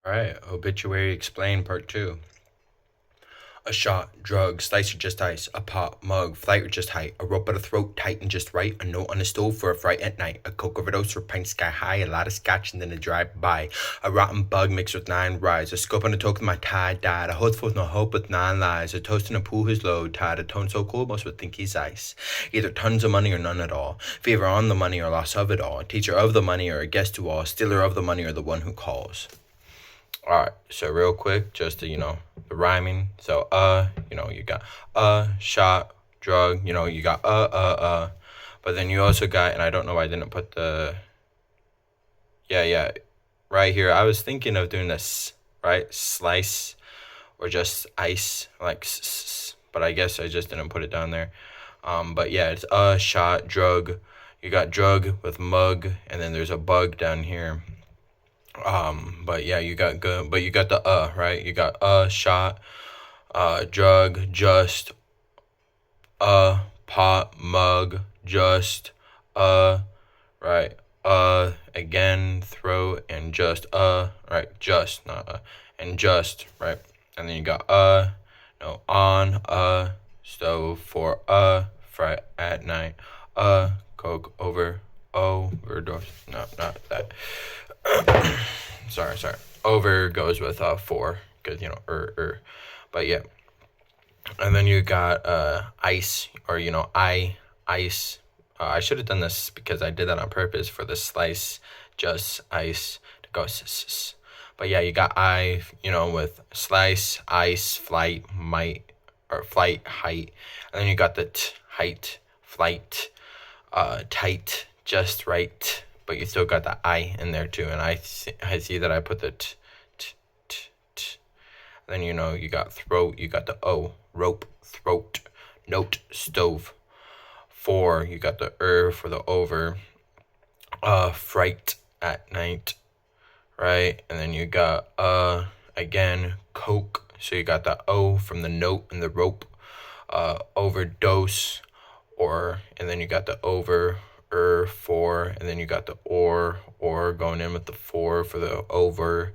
All right, obituary explained part two. A shot, drug, slice or just ice, a pop, mug, flight or just height, a rope at the throat, tight and just right, a note on the stove for a fright at night, a coke overdose for pint sky high, a lot of scotch and then a drive-by, a rotten bug mixed with 9 rides, a scope on the token my tie died, a host with no hope with 9 lies, a toast in a pool whose load tied, a tone so cool most would think he's ice. Either tons of money or none at all, favor on the money or loss of it all, a teacher of the money or a guest to all, stealer of the money or the one who calls. All right, so real quick, just to, the rhyming. So, you got shot, drug, you got but then you also got, and I don't know why I didn't put the, yeah, right here. I was thinking of doing this, right? Slice or just ice, like, but I guess I just didn't put it down there. But yeah, it's shot, drug. You got drug with mug, and then there's a bug down here. But yeah, you got good, but you got the right? You got shot, drug, just, pot, mug, just, right? Again, throat, and just, right? Just, not, and just, right? And then you got, no, on, stove, for, fright at night, coke, overdose, no, not that. sorry. Over goes with for, because but yeah. And then you got ice, or ice. I should have done this because I did that on purpose for the slice, just ice to go But yeah, you got with slice, ice, flight, might, or flight, height. And then you got the height, flight, tight, just right, but you still got the I in there too. And I see that I put the t. Then you got throat, you got the O, rope, throat, note, stove. For, you got the for the over, fright at night, right? And then you got again, coke. So you got the O from the note and the rope, overdose, and then you got the over, for, and then you got the or going in with the for the over,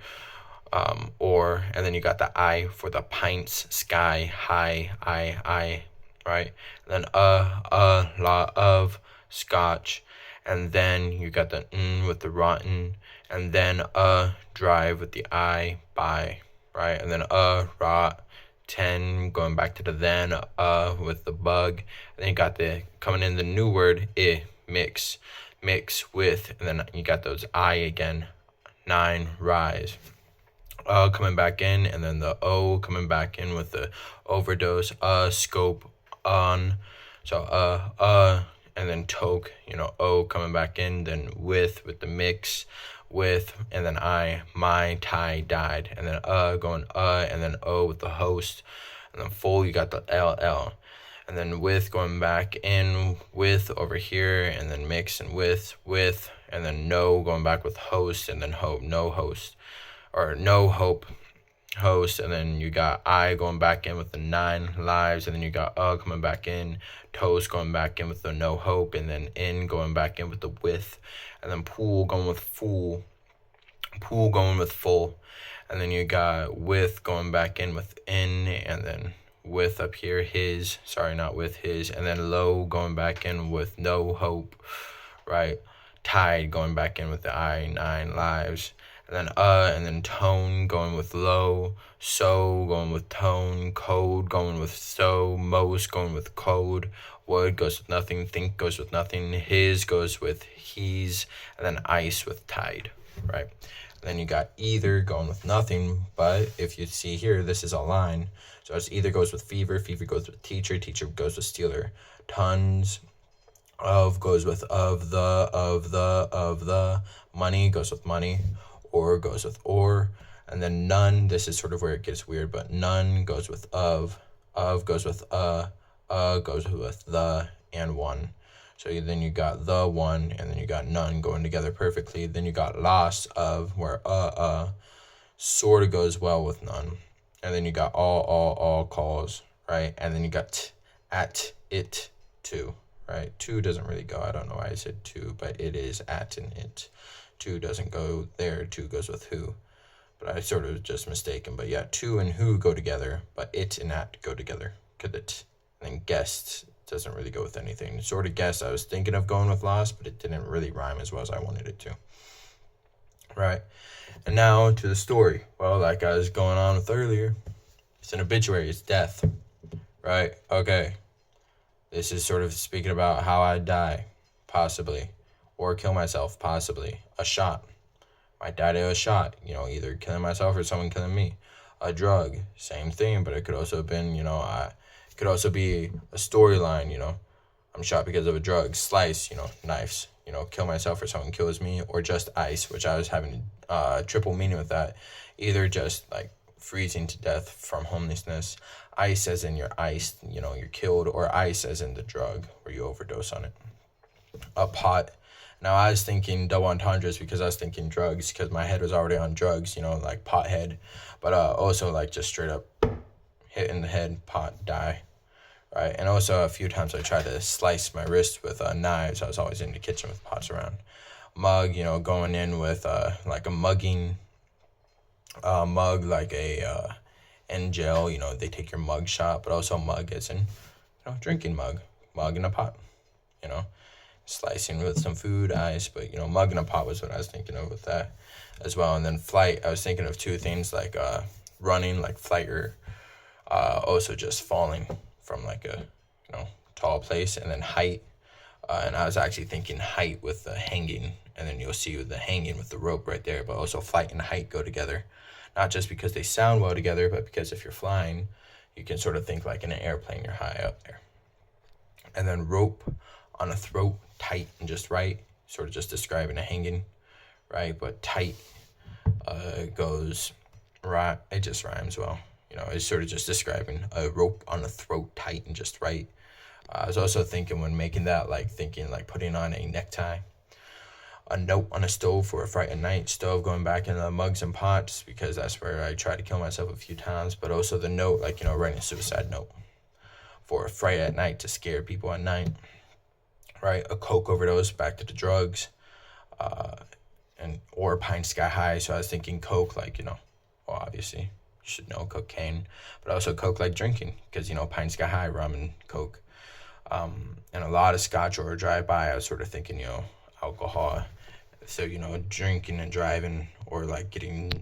and then you got the I for the pints, sky, high, I, right? And then lot of, scotch, and then you got the n with the rotten, and then drive with the I, by, right? And then rot, 10, going back to the then, with the bug, and then you got the, coming in the new word, mix with, and then you got those I again, 9, rise. Coming back in, and then the O coming back in with the overdose, scope, on, so and then toke, O coming back in, then with the mix, with, and then my tie died, and then going and then O with the host, and then full, you got the LL, and then with going back in with over here, and then mix and with, and then no going back with host, and then hope, no host, or no hope, host, and then you got I going back in with the 9 lives, and then you got coming back in, toast going back in with the no hope, and then in going back in with the with, and then pool going with full, and then you got with going back in with in, and then with up here his, sorry, not with his, and then low going back in with no hope, right? Tide going back in with the I, 9 lives, and then tone going with low, so going with tone, code going with so, most going with code, would goes with nothing, think goes with nothing, his goes with he's, and then ice with tide, right? And then you got either going with nothing, but if you see here, this is a line, so it's either goes with fever goes with teacher goes with stealer, tons, of goes with of the, money goes with money, or goes with or, and then none, this is sort of where it gets weird, but none goes with of goes with goes with the, and one. So then you got the one, and then you got none going together perfectly. Then you got loss of, where sort of goes well with none. And then you got all calls, right? And then you got at it too, right? Two doesn't really go. I don't know why I said two, but it is at and it. Two doesn't go there. Two goes with who. but I sort of just mistaken. But yeah, to and who go together, but it and at go together. Could it? And then guest doesn't really go with anything. Sort of guess I was thinking of going with lost, but it didn't really rhyme as well as I wanted it to. Right. And now to the story. Well, like I was going on with earlier, it's an obituary. It's death. Right. Okay. This is sort of speaking about how I die, possibly, or kill myself, possibly. A shot. I died of a shot, either killing myself or someone killing me. A drug, same thing, but it could also have been, it could also be a storyline, I'm shot because of a drug. Slice, knives, kill myself or someone kills me, or just ice, which I was having triple meaning with that. Either just like freezing to death from homelessness, ice as in you're iced, you're killed, or ice as in the drug where you overdose on it. A pot. Now I was thinking double entendres because I was thinking drugs because my head was already on drugs, like pothead, but also like just straight up hit in the head, pot, die, right? And also a few times I tried to slice my wrist with knives. I was always in the kitchen with pots around. Mug, going in with like a mugging mug, like a in jail, they take your mug shot, but also mug as in, drinking mug in a pot, slicing with some food, ice, but mug in a pot was what I was thinking of with that as well. And then flight, I was thinking of two things like running, like flight, or also just falling from like a tall place, and then height. And I was actually thinking height with the hanging, and then you'll see with the hanging with the rope right there, but also flight and height go together. Not just because they sound well together, but because if you're flying, you can sort of think like in an airplane, you're high up there. And then rope on a throat, tight and just right, sort of just describing a hanging, right? But tight goes right, it just rhymes well. It's sort of just describing a rope on a throat, tight and just right. I was also thinking when making that, like thinking like putting on a necktie. A note on a stove for a fright at night. Stove going back into the mugs and pots because that's where I tried to kill myself a few times. But also the note, like, writing a suicide note for a fright at night to scare people at night. Right? A coke overdose, back to the drugs. Or pint sky high. So I was thinking coke, like, well, obviously you should know cocaine. But also coke like drinking because, pint sky high, rum and coke. And a lot of scotch or drive-by. I was sort of thinking, alcohol. So, drinking and driving, or like getting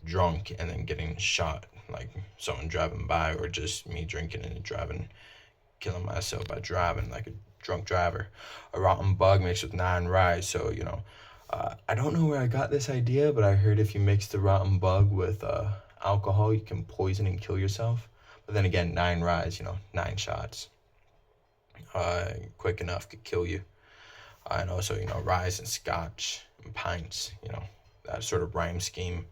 drunk and then getting shot, like someone driving by, or just me drinking and driving, killing myself by driving like a drunk driver. A rotten bug mixed with 9 rye. So, I don't know where I got this idea, but I heard if you mix the rotten bug with alcohol, you can poison and kill yourself. But then again, 9 ryes, 9 shots. Quick enough could kill you. And also, ryes and scotch and pints, that sort of rhyme scheme.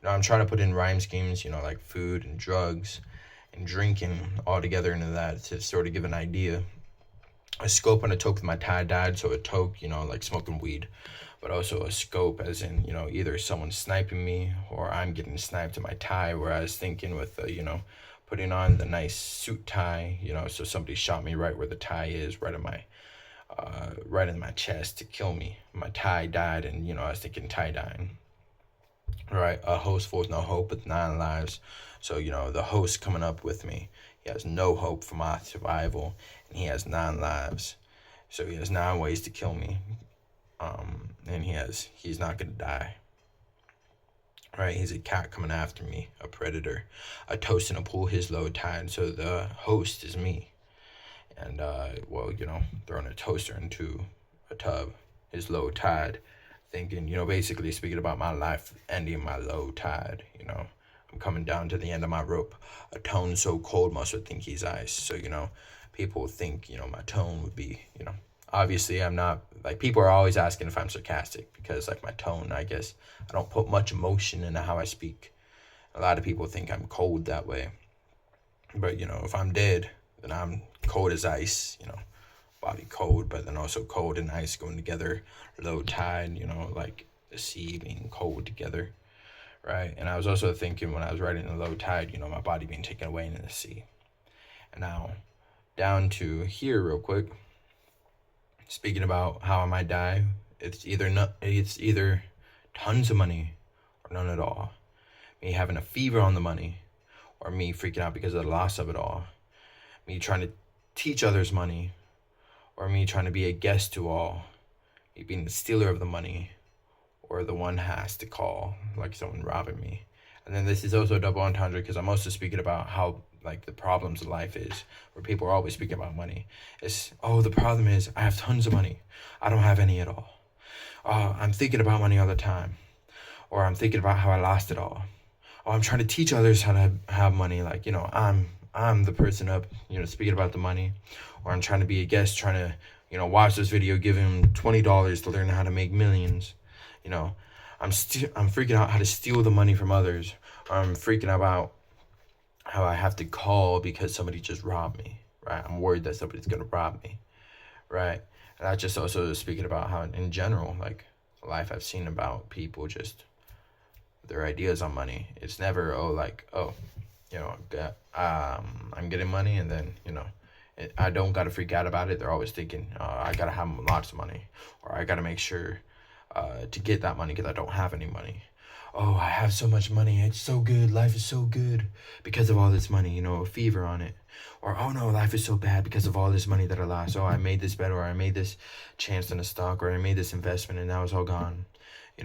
I'm trying to put in rhyme schemes, like food and drugs and drinking all together into that to sort of give an idea. A scope on a toke with my tie dyed, so a toke, like smoking weed, but also a scope as in, either someone sniping me or I'm getting sniped to my tie, where I was thinking with, putting on the nice suit tie, so somebody shot me right where the tie is, right in my chest to kill me. My tie died, and I was thinking tie dying. Right, a host with no hope with 9 lives. So the host coming up with me, he has no hope for my survival, and he has 9 lives. So he has 9 ways to kill me. And he's not gonna die. Right, he's a cat coming after me, a predator, a toast in a pool, his low tide. So the host is me. And, throwing a toaster into a tub is low tide. Thinking, basically speaking about my life ending my low tide, I'm coming down to the end of my rope. A tone so cold must would think he's ice. So, people think, my tone would be, obviously I'm not, like, people are always asking if I'm sarcastic because, like, my tone, I guess, I don't put much emotion into how I speak. A lot of people think I'm cold that way. But, if I'm dead, then I'm cold as ice, body cold, but then also cold and ice going together, low tide, like the sea being cold together, right? And I was also thinking when I was writing the low tide, my body being taken away into the sea. And now, down to here real quick, speaking about how I might die, it's either tons of money or none at all. me having a fever on the money, or me freaking out because of the loss of it all, me trying to teach others money, or me trying to be a guest to all, me being the stealer of the money, or the one has to call, like someone robbing me. And then this is also a double entendre because I'm also speaking about how like the problems of life is, where people are always speaking about money. It's, oh, the problem is I have tons of money. I don't have any at all. Oh, I'm thinking about money all the time. Or I'm thinking about how I lost it all. Oh, I'm trying to teach others how to have money. Like, I'm the person up, speaking about the money. Or I'm trying to be a guest, trying to, watch this video, give him $20 to learn how to make millions. You know, I'm freaking out how to steal the money from others. Or I'm freaking out about how I have to call because somebody just robbed me, right? I'm worried that somebody's gonna rob me, right? And that's just also speaking about how in general, like life I've seen about people just their ideas on money. It's never, I'm getting money and then, I don't gotta freak out about it. They're always thinking, I gotta have lots of money, or I gotta make sure to get that money because I don't have any money. Oh, I have so much money. It's so good. Life is so good because of all this money, a fever on it. Or, oh no, life is so bad because of all this money that I lost. Oh, I made this bet, or I made this chance in a stock, or I made this investment and now it's all gone.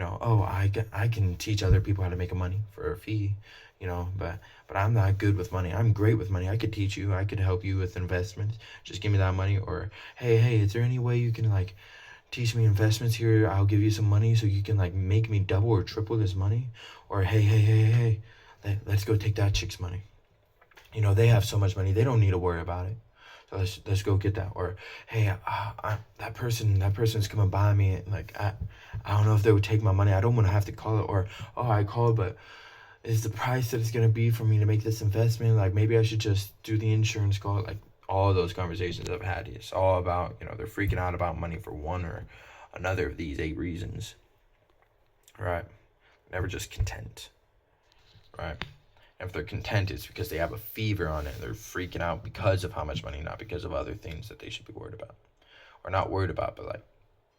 Oh, I can teach other people how to make money for a fee, but I'm not good with money. I'm great with money. I could teach you. I could help you with investments. Just give me that money. Or, hey, is there any way you can like teach me investments here? I'll give you some money so you can like make me double or triple this money. Or, hey, let's go take that chick's money. They have so much money, they don't need to worry about it. So let's go get that. Or, hey, that person's coming by me. Like, I don't know if they would take my money. I don't want to have to call it. Or, oh, I called, but is the price that it's gonna be for me to make this investment? Like, maybe I should just do the insurance call. Like, all of those conversations I've had, it's all about, they're freaking out about money for one or another of these 8 reasons. Right? Never just content. Right? And if they're content, it's because they have a fever on it. They're freaking out because of how much money, not because of other things that they should be worried about. Or not worried about, but like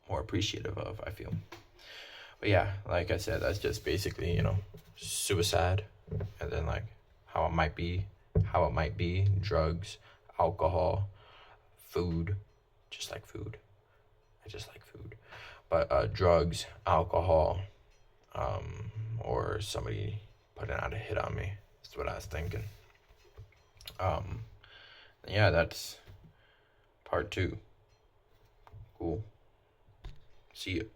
more appreciative of, I feel. But yeah, like I said, that's just basically, suicide. And then like how it might be, drugs, alcohol, food, just like food. I just like food. But drugs, alcohol, or somebody putting out a hit on me. That's what I was thinking. Yeah, that's part 2. Cool. See you.